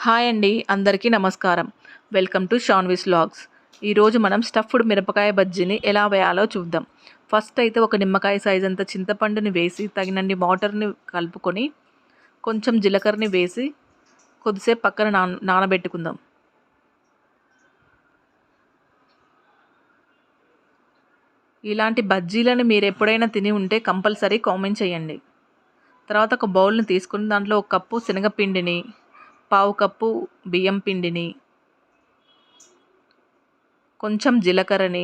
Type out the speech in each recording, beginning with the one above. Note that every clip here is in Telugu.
హాయ్ అండి, అందరికీ నమస్కారం. Welcome to Shanvi's vlogs. ఈరోజు మనం స్టఫ్డ్ మిరపకాయ బజ్జీని ఎలా వేయాలో చూద్దాం. ఫస్ట్ అయితే ఒక నిమ్మకాయ సైజ్ అంత చింతపండుని వేసి తగినన్ని వాటర్ని కలుపుకొని కొంచెం జీలకర్రని వేసి కొద్దిసేపు పక్కన నానబెట్టుకుందాం. ఇలాంటి బజ్జీలను మీరు ఎప్పుడైనా తిని ఉంటే కంపల్సరీ కామెంట్ చేయండి. తర్వాత ఒక బౌల్ని తీసుకుని దాంట్లో ఒక కప్పు శనగపిండిని, పావు కప్పు బియ్యం పిండిని, కొంచెం జీలకర్రని,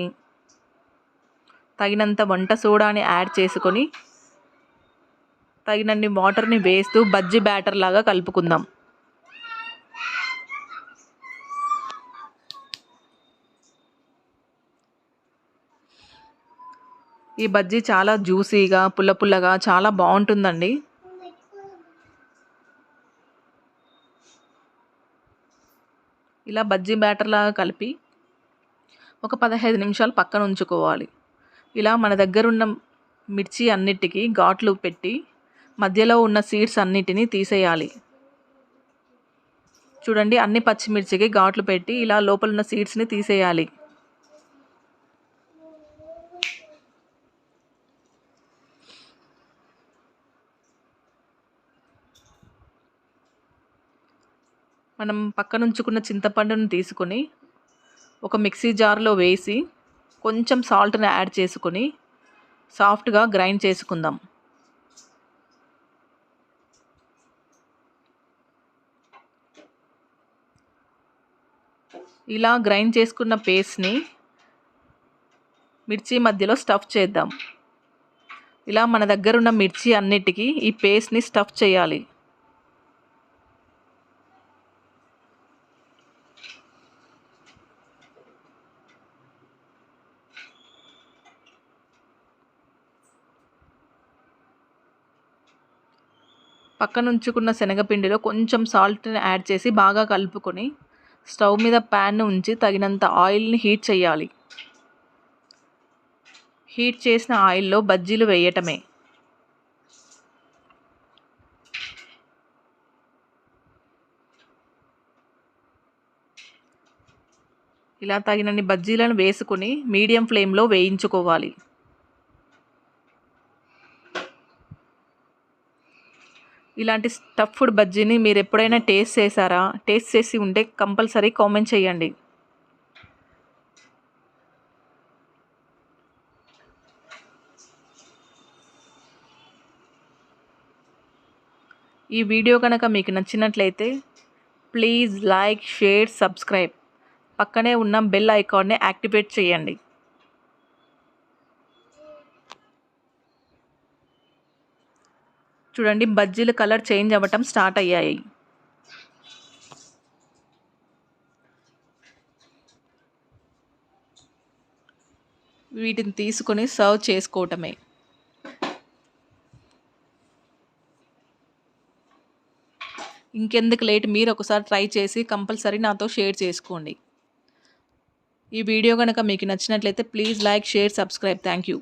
తగినంత వంట సోడాని యాడ్ చేసుకొని తగినన్ని వాటర్ని వేస్తూ బజ్జీ బ్యాటర్ లాగా కలుపుకుందాం. ఈ బజ్జీ చాలా జ్యూసీగా పుల్ల పుల్లగా చాలా బాగుంటుందండి. ఇలా బజ్జీ బ్యాటర్ లాగా కలిపి ఒక 15 నిమిషాలు పక్కన ఉంచుకోవాలి. ఇలా మన దగ్గర ఉన్న మిర్చి అన్నిటికీ ఘాట్లు పెట్టి మధ్యలో ఉన్న సీడ్స్ అన్నిటినీ తీసేయాలి. చూడండి, అన్ని పచ్చిమిర్చికి ఘాట్లు పెట్టి ఇలా లోపల ఉన్న సీడ్స్ని తీసేయాలి. మనం పక్కన ఉంచుకున్న చింతపండును తీసుకొని ఒక మిక్సీ జార్లో వేసి కొంచెం సాల్ట్ని యాడ్ చేసుకొని సాఫ్ట్గా గ్రైండ్ చేసుకుందాం. ఇలా గ్రైండ్ చేసుకున్న పేస్ట్ని మిర్చి మధ్యలో స్టఫ్ చేద్దాం. ఇలా మన దగ్గర ఉన్న మిర్చి అన్నిటికీ ఈ పేస్ట్ని స్టఫ్ చేయాలి. పక్కన ఉంచుకున్న శనగపిండిలో కొంచెం సాల్ట్ని యాడ్ చేసి బాగా కలుపుకొని స్టవ్ మీద ప్యాన్ ఉంచి తగినంత ఆయిల్ని హీట్ చేయాలి. హీట్ చేసిన ఆయిల్లో బజ్జీలు వేయటమే. ఇలా తగినన్ని బజ్జీలను వేసుకొని మీడియం ఫ్లేమ్లో వేయించుకోవాలి. ఇలాంటి స్టఫ్డ్ బజ్జీని మీరు ఎప్పుడైనా టేస్ట్ చేశారా? టేస్ట్ చేసి ఉంటే కంపల్సరీ కామెంట్ చేయండి. ఈ వీడియో కనుక మీకు నచ్చినట్లయితే ప్లీజ్ లైక్, షేర్, సబ్స్క్రైబ్. పక్కనే ఉన్న బెల్ ఐకాన్ని యాక్టివేట్ చేయండి. చూడండి, బజ్జీలు కలర్ చేంజ్ అవ్వటం స్టార్ట్ అయ్యాయి. వీటిని తీసుకొని సర్వ్ చేసుకోవటమే. ఇంకెందుకు లేట్, మీరు ఒకసారి ట్రై చేసి కంపల్సరీ నాతో షేర్ చేసుకోండి. ఈ వీడియో కనుక మీకు నచ్చినట్లయితే please like, share, subscribe. Thank you.